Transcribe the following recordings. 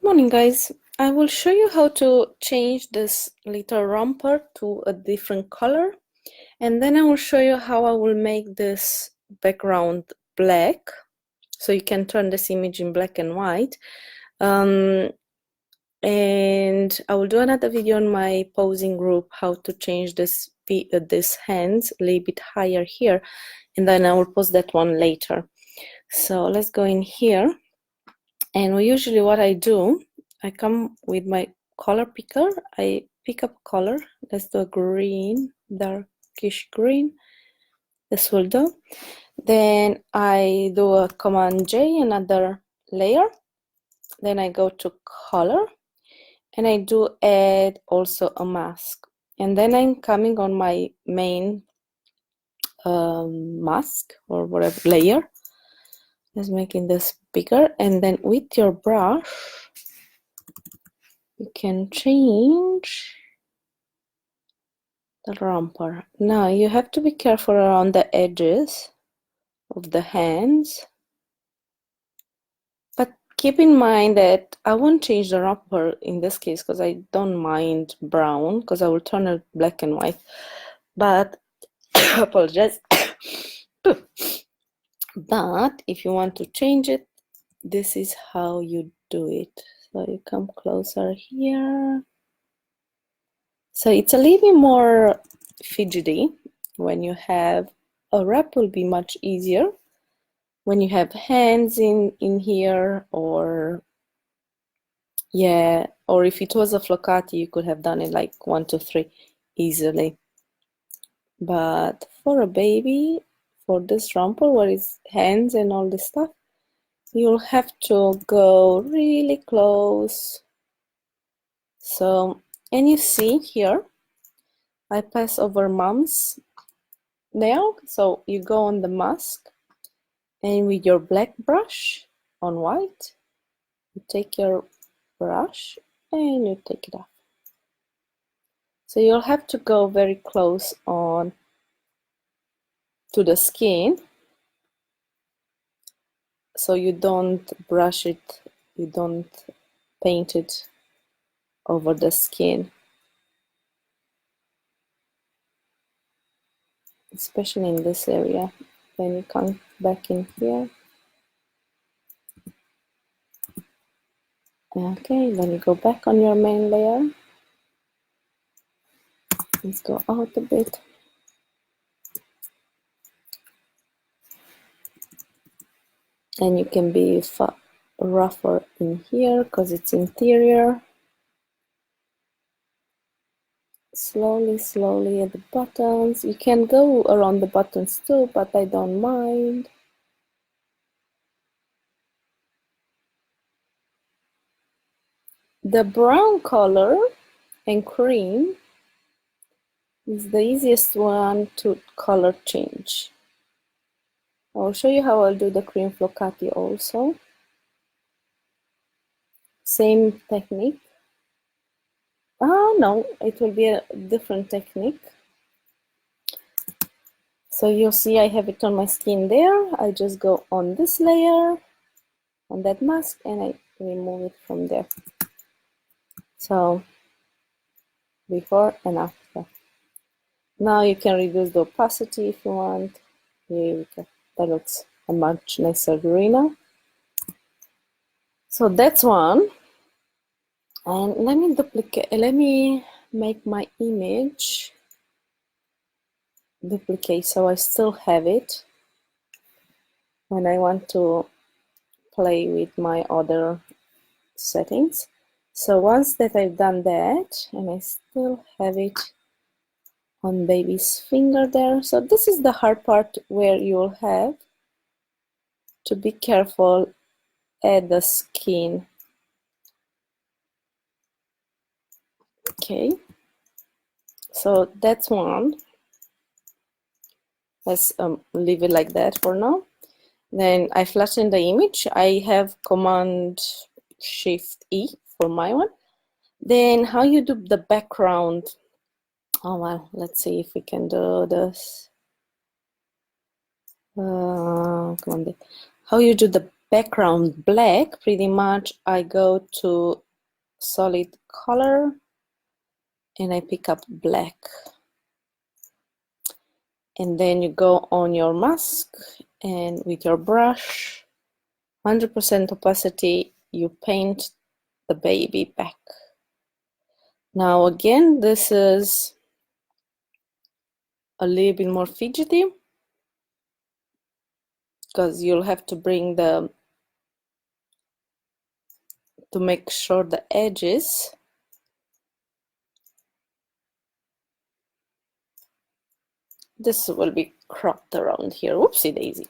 Morning, guys. I will show you how to change this little romper to a different color, and then I will show you how I will make this background black, so you can turn this image in black and white. And I will do another video on my posing group, how to change this hands a little bit higher here, and then I will post that one later. So let's go in here, and usually what I do, I come with my color picker. I pick up color. Let's do a green, darkish green. This will do. Then I do a Command J, another layer. Then I go to color, and I do add also a mask. And then I'm coming on my main mask or whatever layer. Just making this bigger, and then with your brush, you can change the romper. Now you have to be careful around the edges of the hands, but keep in mind that I won't change the romper in this case because I don't mind brown, because I will turn it black and white, but apologize. But if you want to change it, this is how you do it. So you come closer here. So it's a little bit more fidgety when you have a wrap. Will be much easier when you have hands in here, or or if it was a flocati, you could have done it like 1, 2, 3 easily. But for a baby, for this romper where it's hands and all this stuff, you'll have to go really close. So, and you see here, I pass over mom's nail. So you go on the mask, and with your black brush on white, you take your brush and you take it off. So you'll have to go very close on to the skin, so you don't brush it, you don't paint it over the skin, especially in this area. Then you come back in here. Okay, then you go back on your main layer. Let's go out a bit. And you can be rougher in here because it's interior. Slowly at the buttons. You can go around the buttons too, but I don't mind. The brown color and cream is the easiest one to color change. I'll show you how I'll do the cream flocati also. Same technique. No, it will be a different technique. So you'll see I have it on my skin there. I just go on this layer, on that mask, and I remove it from there. So before and after. Now you can reduce the opacity if you want. Here we go. That looks a much nicer green now. So that's one. And let me make my image duplicate so I still have it when I want to play with my other settings. So once that I've done that, and I still have it on baby's finger there. So this is the hard part where you'll have to be careful at the skin. Okay, so that's one. Let's leave it like that for now. Then I flatten the image. I have Command Shift E for my one. Then how you do the background? Oh well, let's see if we can do this. Come on. How you do the background black, pretty much I go to solid color and I pick up black. And then you go on your mask and with your brush, 100% opacity, you paint the baby back. Now again, this is a little bit more fidgety because you'll have to bring to make sure the edges this will be cropped around here. Whoopsie daisy.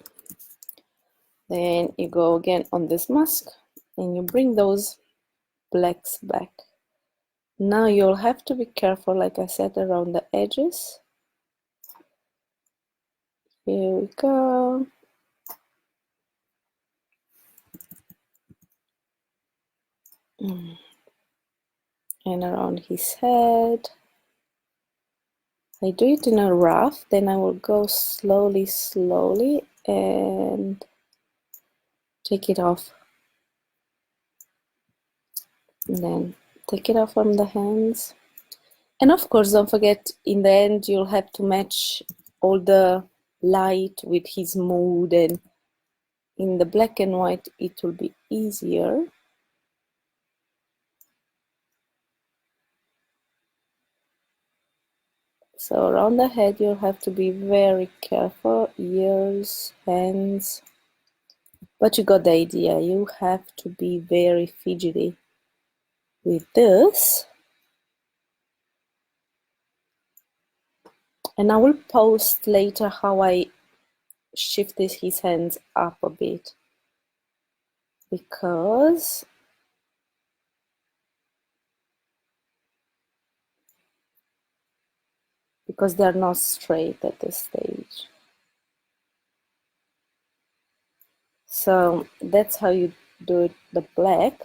Then you go again on this mask and you bring those blacks back. Now you'll have to be careful, like I said, around the edges. Here we go. And around his head. I do it in a rough, then I will go slowly and take it off. And then take it off from the hands. And of course, don't forget, in the end, you'll have to match all the light with his mood, and in the black and white, it will be easier. So around the head, you'll have to be very careful, ears, hands, but you got the idea. You have to be very fidgety with this. And I will post later how I shifted his hands up a bit, because they're not straight at this stage. So that's how you do it, the black.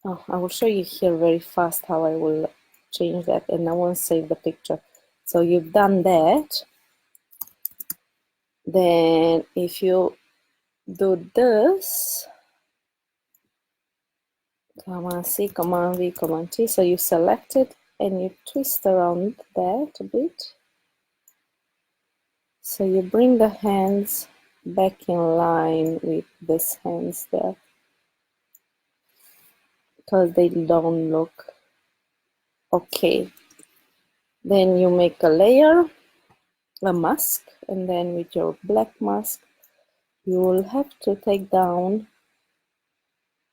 Oh, I will show you here very fast how I will change that, and I won't save the picture. So you've done that. Then if you do this, Command C, Command V, Command T, so you select it and you twist around that a bit. So you bring the hands back in line with these hands there, because they don't look okay. Then you make a layer, a mask, and then with your black mask, you will have to take down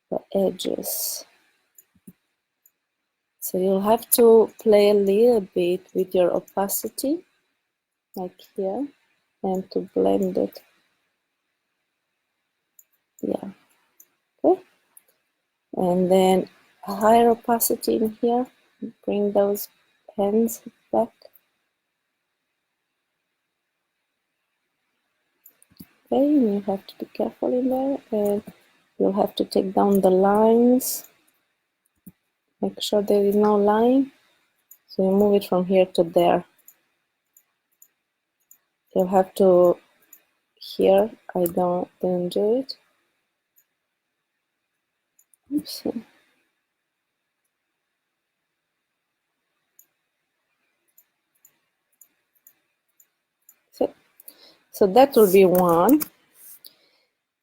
the edges. So you'll have to play a little bit with your opacity, like here, and to blend it. Yeah, okay. And then a higher opacity in here, bring those hands back. Okay, and you have to be careful in there, and you'll have to take down the lines. Make sure there is no line. So you move it from here to there. You'll have to, here, I didn't do it. Oops. So that will be one.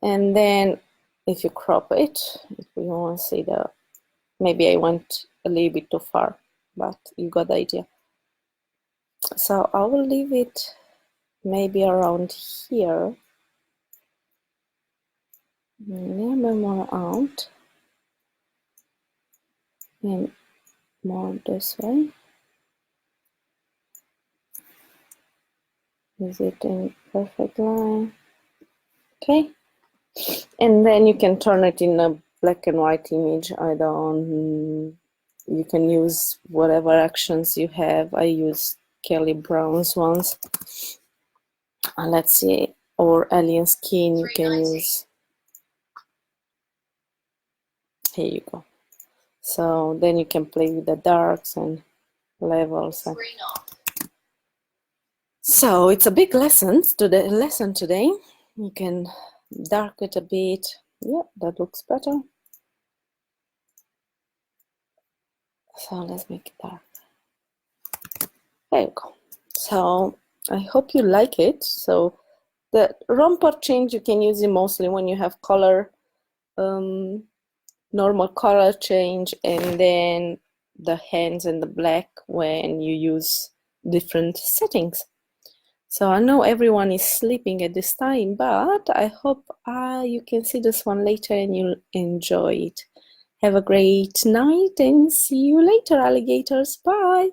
And then if you crop it, if you want to see the, maybe I went a little bit too far, but you got the idea. So I will leave it maybe around here. Maybe more out. And more this way. Is it in perfect line? Okay. And then you can turn it in a black and white image. You can use whatever actions you have. I use Kelly Brown's ones. Let's see, or Alien Skin you can use. Here you go. So then you can play with the darks and levels. So it's a big lesson today. You can dark it a bit. Yeah, that looks better. So let's make it dark. There you go. So I hope you like it. So the romper change, you can use it mostly when you have color, normal color change, and then the hands and the black when you use different settings. So I know everyone is sleeping at this time, but I hope you can see this one later and you'll enjoy it. Have a great night and see you later, alligators. Bye.